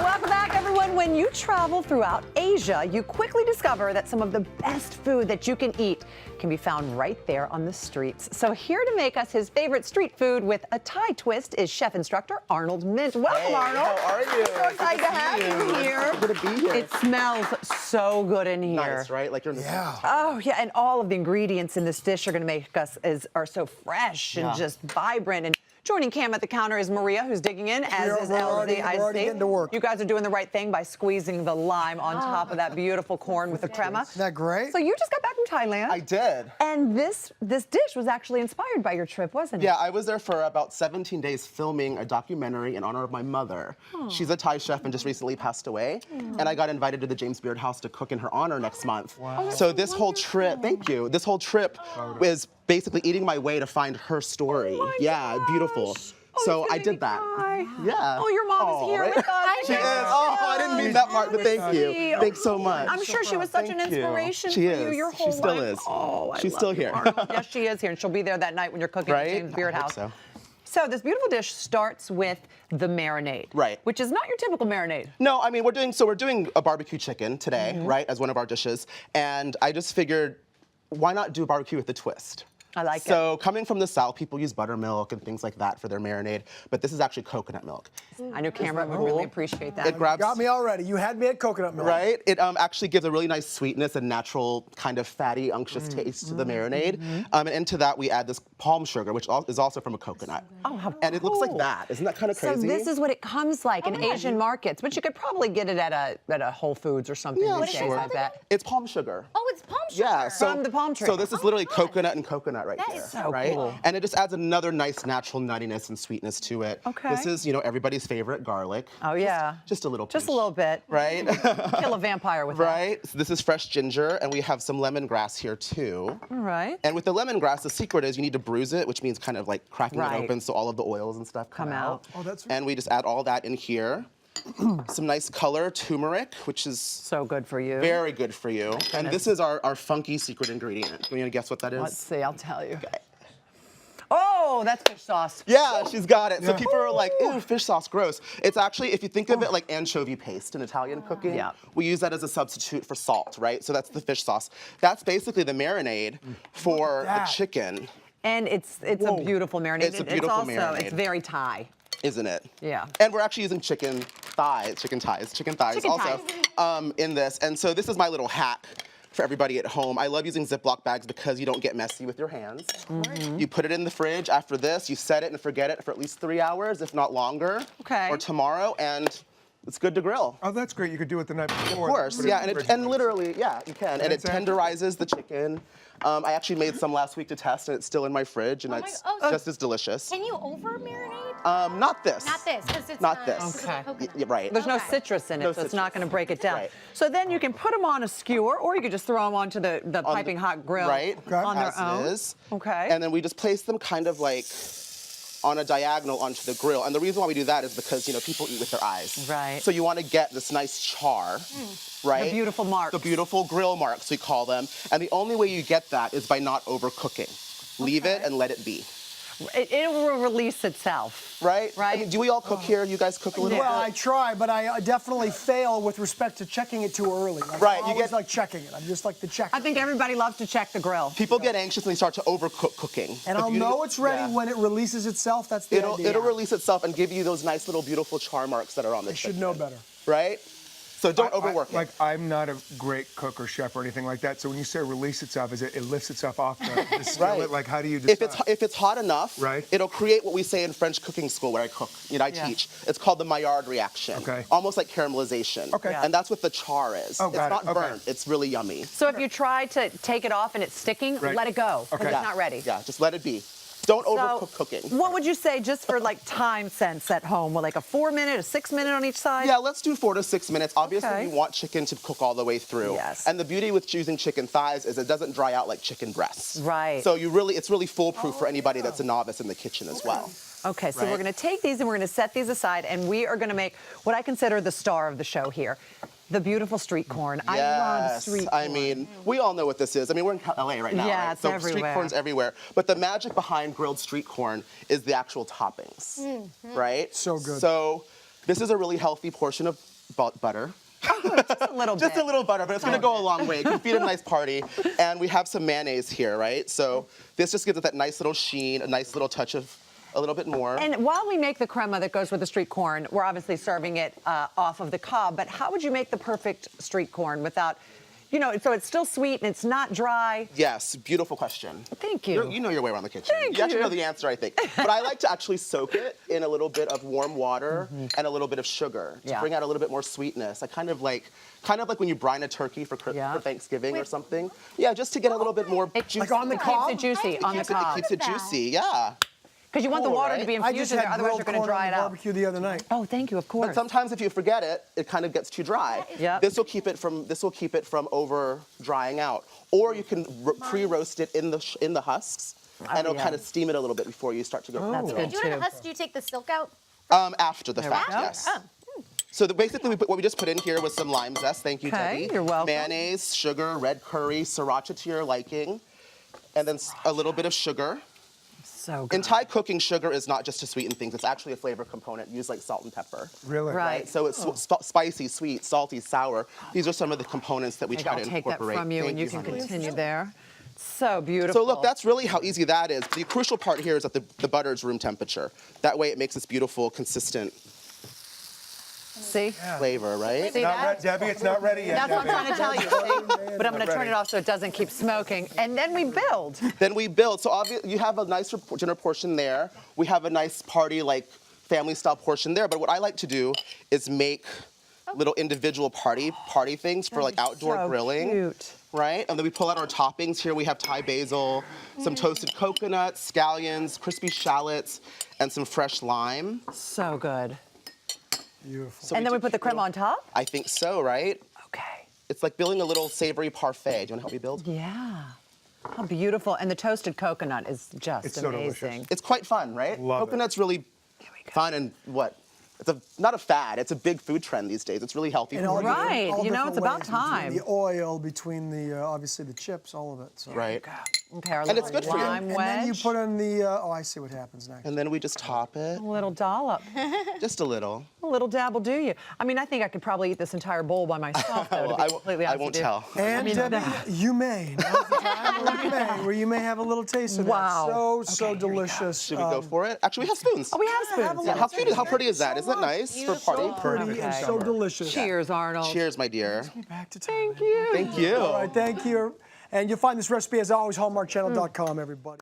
Welcome back, everyone. When you travel throughout Asia, you quickly discover that some of the best food that you can eat can be found right there on the streets. So here to make us his favorite street food with a Thai twist is chef instructor Arnold Myint. Welcome, Hey, Arnold. how are you? So excited to have you here. Good to be here. It smells so good in here. Nice, right? Like you're in the Oh, yeah, and all of the ingredients in this dish are going to make us are so fresh and just vibrant. And joining Cam at the counter is Maria, who's digging in, as is Elsie. We're already getting to work. You guys are doing the right thing by squeezing the lime on top of that beautiful corn with the crema. Isn't that great? So you just got back from Thailand. I did. And this dish was actually inspired by your trip, wasn't it? Yeah, I was there for about 17 days filming a documentary in honor of my mother. She's a Thai chef and just recently passed away. And I got invited to the James Beard House to cook in her honor next month. Wow. So this whole trip, thank you, this whole trip was basically eating my way to find her story. Yeah, beautiful. So I did that. Yeah. Oh, your mom is here with us. She is. Oh, I didn't mean that part, but thank you. Thanks so much. I'm sure she was such an inspiration for you your whole life. She still is. Oh, She's still here. Yes, she is here, and she'll be there that night when you're cooking at James Beard House. So. So this beautiful dish starts with the marinade, right? Which is not your typical marinade. No, I mean we're doing a barbecue chicken today, right, as one of our dishes, and I just figured, why not do barbecue with a twist? I like it. So coming from the South, people use buttermilk and things like that for their marinade, but this is actually coconut milk. I knew Cameron would really appreciate that. It grabs, Got me already. You had me at coconut milk. right? It actually gives a really nice sweetness and natural kind of fatty, unctuous taste to the marinade. And into that we add this palm sugar, which is also from a coconut. Oh, how And it looks like that. Isn't that kind of crazy? So this is what it comes like in Asian markets, but you could probably get it at a Whole Foods or something these days, I bet. It's palm sugar. Oh, it's palm sugar. Yeah, so, From the palm tree. So this is literally coconut and coconut right That there. is so right? cool. And it just adds another nice natural nuttiness and sweetness to it. Okay. This is, everybody's favorite garlic. Oh, yeah. Just a little Just a pinch. little bit. Right? Kill a vampire with that. Right? So this is fresh ginger, and we have some lemongrass here too. All right. And with the lemongrass, the secret is you need to bruise it, which means kind of like cracking Right. it open so all of the oils and stuff come out. Oh, that's And we just add all that in here. Some nice color, turmeric, which is So good for you. very good for you. And this is our funky secret ingredient. Can you guess what that is? Let's see, I'll tell you. Oh, that's fish sauce. Yeah, she's got it. So people are like, ew, fish sauce, gross. It's actually, if you think of it like anchovy paste in Italian cooking, Yeah. we use that as a substitute for salt, right? So that's the fish sauce. That's basically the marinade for the chicken, And it's a beautiful marinade. It's a beautiful also, marinade. It's very Thai. isn't it? Yeah. And we're actually using chicken thighs also in this. And so this is my little hack for everybody at home. I love using Ziploc bags because you don't get messy with your hands. You put it in the fridge. After this, you set it and forget it for at least 3 hours, if not longer. Okay. Or tomorrow, and it's good to grill. Oh, that's great. You could do it the night before. Of course, yeah, and literally, yeah, you can. And it tenderizes the chicken. I actually made some last week to test, and it's still in my fridge, and it's just as delicious. Can you over marinate? Not this. Not this, because it's Not this. Okay. Yeah, right. There's no citrus in it, No so it's not citrus. going to break it down. Right. So then you can put them on a skewer, or you could just throw them onto the piping hot grill Right. on their As own. it is. Okay. And then we just place them kind of like on a diagonal onto the grill. And the reason why we do that is because, people eat with their eyes. Right. So you want to get this nice char, right? The beautiful marks. The beautiful grill marks, we call them. And the only way you get that is by not overcooking. Leave it and let it be. It will release itself. Right? Right. I mean, do we all cook here? You guys cook a little Well, bit? I try, but I definitely fail with respect to checking it too early. Right, I you always get- like checking it. I'm just like the checker. I think everybody loves to check the grill. People get anxious when they start to overcook cooking. And If I'll you- know it's ready yeah. when it releases itself. That's the idea. It'll release itself and give you those nice little beautiful char marks that are on the I should chicken. know better. Right? So don't overwork it. Like, I'm not a great cook or chef or anything like that. So when you say release itself, is it lifts itself off the skillet? Right. Like, how do you decide? If it's hot enough, Right. it'll create what we say in French cooking school where I cook, I Yeah. teach. It's called the Maillard reaction. Okay. Almost like caramelization. Okay. Yeah. And that's what the char is. Oh, it's got it. not Okay. burnt. It's really yummy. So if you try to take it off and it's sticking, Right. let it go, because Okay. it's not ready. Yeah, just let it be. Don't So, overcook cooking. What would you say just for like time sense at home? Well, like a 4-minute, a 6-minute on each side? Yeah, let's do 4 to 6 minutes. Obviously, Okay. you want chicken to cook all the way through. Yes. And the beauty with choosing chicken thighs is it doesn't dry out like chicken breasts. Right. So it's really foolproof for anybody that's a novice in the kitchen as well. Okay, so Right. we're going to take these and we're going to set these aside, and we are going to make what I consider the star of the show here. The beautiful street corn. I love street corn. I mean, we all know what this is. I mean, we're in LA right now, Yeah, right? it's So everywhere. street corn's everywhere. But the magic behind grilled street corn is the actual toppings, right? So good. So this is a really healthy portion of butter. Just a little bit. Just a little butter, but it's gonna go a long way. It can feed a nice party. And we have some mayonnaise here, right? So this just gives it that nice little sheen, a nice little touch of a little bit more. And while we make the crema that goes with the street corn, we're obviously serving it off of the cob, but how would you make the perfect street corn without, you know, so it's still sweet and it's not dry? Yes, beautiful question. Thank you. You know your way around the kitchen. Thank you actually you. know the answer, I think. But I like to actually soak it in a little bit of warm water and a little bit of sugar to Yeah. bring out a little bit more sweetness. I kind of like when you brine a turkey for Thanksgiving or something. Yeah, just to get a little bit more juicy. Like on the cob? Keeps it juicy on the cob. Keeps it juicy, yeah. Because you want the Cool, water right? to be I infused just in had there, otherwise grilled you're going to corn dry on it the out. barbecue the other night. Oh, thank you, of course. But sometimes if you forget it, it kind of gets too dry. Yep. This will keep it from over drying out. Or you can pre-roast it in the husks, and it'll yeah. kind of steam it a little bit before you start to go. That's good Do you do it in too. the husk? Do you take the silk out? After the fact, we go. yes. So basically, what we just put in here was some lime zest. Thank you, Okay, Debbie. you're welcome. Mayonnaise, sugar, red curry, sriracha to your liking, and then a little bit of sugar. So good. In Thai cooking, sugar is not just to sweeten things. It's actually a flavor component used like salt and pepper. Really? Right. So it's spicy, sweet, salty, sour. These are some of the components that we try I'll to take that incorporate. from you, Thank and you can honey. continue there. So beautiful. So look, that's really how easy that is. The crucial part here is that the butter is room temperature. That way it makes this beautiful, consistent See? flavor, right? See Not that? ready, Debbie, it's not ready yet. That's what I'm Debbie. trying to tell you. See? But I'm going to turn ready. it off so it doesn't keep smoking. And then we build. Then we build. So obviously you have a nice dinner portion there. We have a nice party, like family style portion there. But what I like to do is make little individual party things for like outdoor So grilling. cute. Right? And then we pull out our toppings. Here we have Thai basil, some toasted coconuts, scallions, crispy shallots, and some fresh lime. So good. Beautiful. So And then we do put the crema keto. on top? I think so, right? Okay. It's like building a little savory parfait. Do you want to help me build? Yeah. How beautiful. And the toasted coconut is just It's so delicious. amazing. It's quite fun, right? Love it. Coconut's really fun and what? It's not a fad. It's a big food trend these days. It's really healthy. And for all you. Right. all You know, different it's about ways, between time. The oil, between the obviously the chips, all of it. So. Right. Okay, our And it's little good for you. lime And wedge. then you put on the. Oh, I see what happens next. And then we just top it. a little dollop. Just a little. A little dab will do you. I mean, I think I could probably eat this entire bowl by myself, though, to be completely I honest won't with you. tell. And Debbie, you may. Now's the time where you may have a little taste of Wow. that. So delicious. Should we go for it? Actually, we have spoons. Oh, we have spoons. Yeah, how pretty is that? Isn't that nice for party? Pretty and so delicious. Cheers, Arnold. Cheers, my dear. Back to time. Thank you. Thank you. All right, thank you. And you'll find this recipe, as always, hallmarkchannel.com, everybody.